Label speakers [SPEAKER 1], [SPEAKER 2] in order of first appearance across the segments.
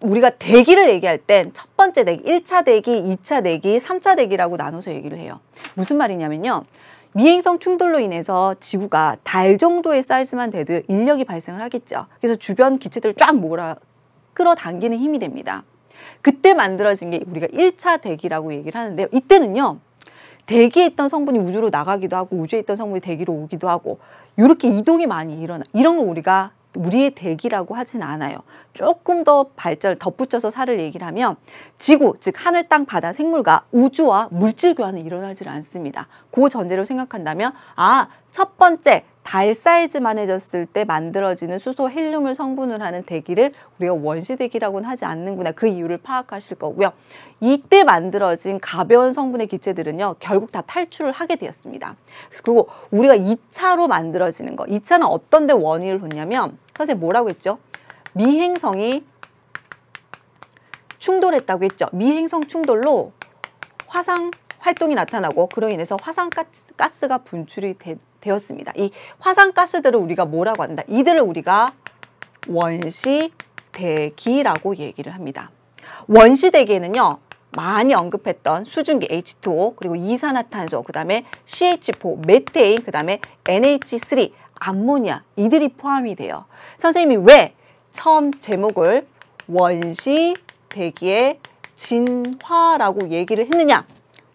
[SPEAKER 1] 우리가 대기를 얘기할 땐 첫 번째 대기, 1차 대기, 2차 대기, 3차 대기라고 나눠서 얘기를 해요. 무슨 말이냐면요. 미행성 충돌로 인해서 지구가 달 정도의 사이즈만 돼도 인력이 발생을 하겠죠. 그래서 주변 기체들을 쫙 끌어당기는 힘이 됩니다. 그때 만들어진 게 우리가 1차 대기라고 얘기를 하는데요. 이때는요. 대기에 있던 성분이 우주로 나가기도 하고 우주에 있던 성분이 대기로 오기도 하고 이렇게 이동이 많이 일어나. 이런 걸 우리가 우리의 대기라고 하진 않아요. 조금 더 발전을 덧붙여서 사를 얘기를 하면 지구, 즉 하늘, 땅, 바다, 생물과 우주와 물질 교환은 일어나질 않습니다. 그 전제로 생각한다면 첫 번째 달 사이즈만해졌을 때 만들어지는 수소 헬륨을 성분을 하는 대기를 우리가 원시 대기라고는 하지 않는구나. 그 이유를 파악하실 거고요. 이때 만들어진 가벼운 성분의 기체들은요. 결국 다 탈출을 하게 되었습니다. 그리고 우리가 2차로 만들어지는 거. 2차는 어떤 데 원인을 뒀냐면 선생님 뭐라고 했죠? 미행성이 충돌했다고 했죠. 미행성 충돌로 화상 활동이 나타나고 그로 인해서 화산가스가 분출이 되었습니다. 이 화산가스들을 우리가 뭐라고 한다? 이들을 우리가 원시대기라고 얘기를 합니다. 원시대기에는요. 많이 언급했던 수증기 H2O, 그리고 이산화탄소, 그 다음에 CH4, 메테인, 그 다음에 NH3, 암모니아 이들이 포함이 돼요. 선생님이 왜 처음 제목을 원시대기의 진화라고 얘기를 했느냐?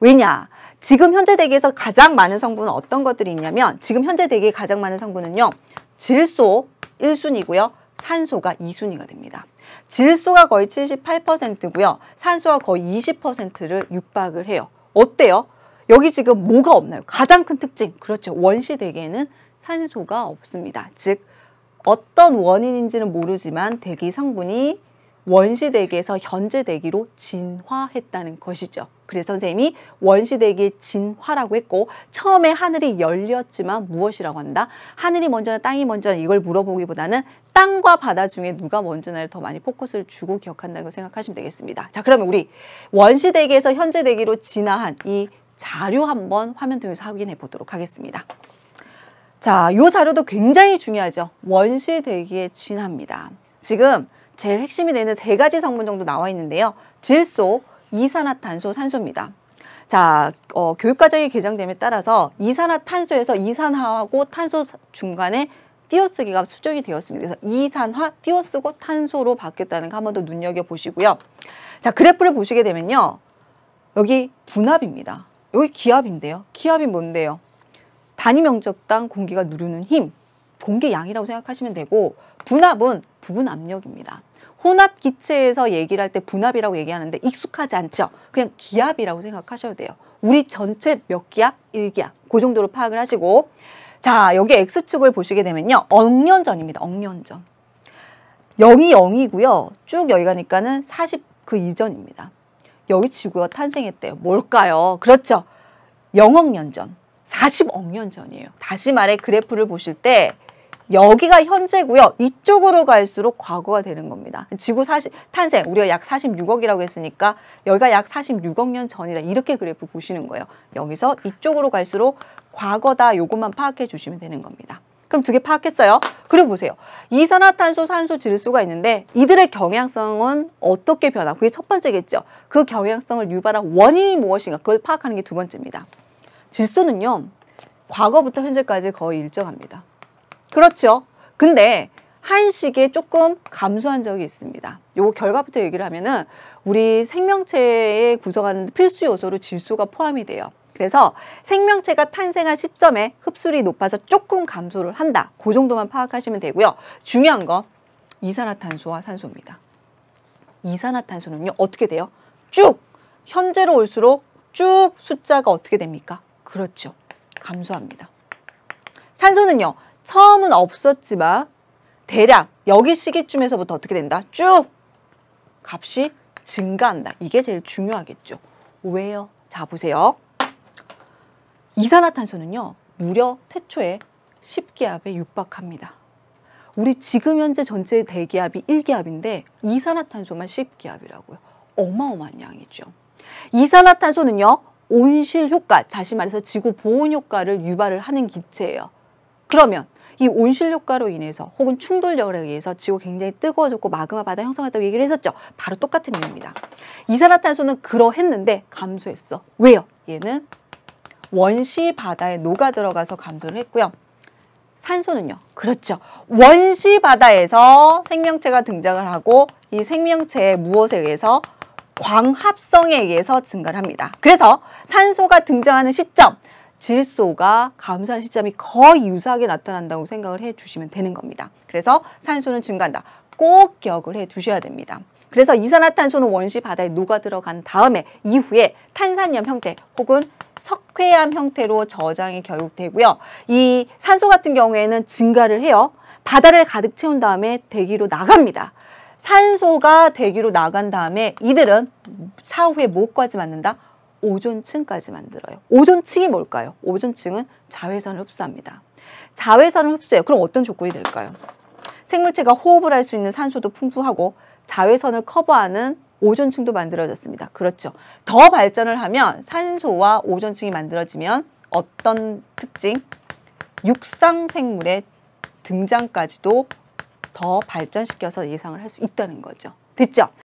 [SPEAKER 1] 왜냐? 지금 현재 대기에서 가장 많은 성분은 어떤 것들이 있냐면 지금 현재 대기에 가장 많은 성분은요. 질소 1순위고요. 산소가 2순위가 됩니다. 질소가 거의 78%고요. 산소가 거의 20%를 육박을 해요. 어때요? 여기 지금 뭐가 없나요? 가장 큰 특징. 그렇죠. 원시 대기에는 산소가 없습니다. 즉 어떤 원인인지는 모르지만 대기 성분이 원시 대기에서 현재 대기로 진화했다는 것이죠. 그래서 선생님이 원시 대기의 진화라고 했고 처음에 하늘이 열렸지만 무엇이라고 한다? 하늘이 먼저나 땅이 먼저나 이걸 물어보기보다는 땅과 바다 중에 누가 먼저나를 더 많이 포커스를 주고 기억한다는 걸 생각하시면 되겠습니다. 자, 그러면 우리 원시 대기에서 현재 대기로 진화한 이 자료 한번 화면 통해서 확인해 보도록 하겠습니다. 자, 이 자료도 굉장히 중요하죠. 원시 대기의 진화입니다. 지금 제일 핵심이 되는 3가지 성분 정도 나와 있는데요. 질소, 이산화탄소, 산소입니다. 자, 교육과정이 개정됨에 따라서 이산화탄소에서 이산화하고 탄소 중간에 띄어쓰기가 수정이 되었습니다. 그래서 이산화 띄어쓰고 탄소로 바뀌었다는 거 한 번 더 눈여겨보시고요. 자, 그래프를 보시게 되면요. 여기 분압입니다. 여기 기압인데요. 기압이 뭔데요? 단위 면적당 공기가 누르는 힘, 공기 양이라고 생각하시면 되고 분압은 부분 압력입니다. 혼합 기체에서 얘기를 할 때 분압이라고 얘기하는데 익숙하지 않죠? 그냥 기압이라고 생각하셔도 돼요. 우리 전체 몇 기압? 1기압. 그 정도로 파악을 하시고 자, 여기 X축을 보시게 되면요. 억년 전입니다. 억년 전. 0이 0이고요. 쭉 여기 가니까는 40 그 이전입니다. 여기 지구가 탄생했대요. 뭘까요? 그렇죠. 0억 년 전. 40억 년 전이에요. 다시 말해 그래프를 보실 때 여기가 현재고요. 이쪽으로 갈수록 과거가 되는 겁니다. 지구 탄생, 우리가 약 46억이라고 했으니까 여기가 약 46억 년 전이다. 이렇게 그래프 보시는 거예요. 여기서 이쪽으로 갈수록 과거다. 요것만 파악해 주시면 되는 겁니다. 그럼 2개 파악했어요. 그리고 보세요. 이산화탄소, 산소, 질소가 있는데 이들의 경향성은 어떻게 변화? 그게 첫 번째겠죠. 그 경향성을 유발한 원인이 무엇인가? 그걸 파악하는 게 2번째입니다. 질소는요. 과거부터 현재까지 거의 일정합니다. 그렇죠. 근데 한 시기에 조금 감소한 적이 있습니다. 요거 결과부터 얘기를 하면은 우리 생명체에 구성하는 필수 요소로 질소가 포함이 돼요. 그래서 생명체가 탄생한 시점에 흡수율이 높아서 조금 감소를 한다. 그 정도만 파악하시면 되고요. 중요한 건 이산화탄소와 산소입니다. 이산화탄소는요. 어떻게 돼요? 쭉 현재로 올수록 쭉 숫자가 어떻게 됩니까? 그렇죠. 감소합니다. 산소는요. 처음은 없었지만 대략 여기 시기쯤에서부터 어떻게 된다? 쭉 값이 증가한다. 이게 제일 중요하겠죠. 왜요? 자, 보세요. 이산화탄소는요. 무려 태초에 10기압에 육박합니다. 우리 지금 현재 전체 대기압이 1기압인데 이산화탄소만 10기압이라고요. 어마어마한 양이죠. 이산화탄소는요. 온실 효과, 다시 말해서 지구 보온 효과를 유발을 하는 기체예요. 그러면 이 온실 효과로 인해서 혹은 충돌력에 의해서 지구가 굉장히 뜨거워졌고 마그마 바다 형성했다고 얘기를 했었죠. 바로 똑같은 이유입니다. 이산화탄소는 그러했는데 감소했어. 왜요? 얘는 원시 바다에 녹아 들어가서 감소를 했고요. 산소는요. 그렇죠. 원시 바다에서 생명체가 등장을 하고 이 생명체의 무엇에 의해서? 광합성에 의해서 증가를 합니다. 그래서 산소가 등장하는 시점, 질소가 감소하는 시점이 거의 유사하게 나타난다고 생각을 해주시면 되는 겁니다. 그래서 산소는 증가한다. 꼭 기억을 해두셔야 됩니다. 그래서 이산화탄소는 원시 바다에 녹아 들어간 다음에 이후에 탄산염 형태 혹은 석회암 형태로 저장이 결국 되고요. 이 산소 같은 경우에는 증가를 해요. 바다를 가득 채운 다음에 대기로 나갑니다. 산소가 대기로 나간 다음에 이들은 차후에 뭐까지 만든다? 오존층까지 만들어요. 오존층이 뭘까요? 오존층은 자외선을 흡수합니다. 자외선을 흡수해요. 그럼 어떤 조건이 될까요? 생물체가 호흡을 할 수 있는 산소도 풍부하고 자외선을 커버하는 오존층도 만들어졌습니다. 그렇죠. 더 발전을 하면 산소와 오존층이 만들어지면 어떤 특징? 육상 생물의 등장까지도 더 발전시켜서 예상을 할 수 있다는 거죠. 됐죠?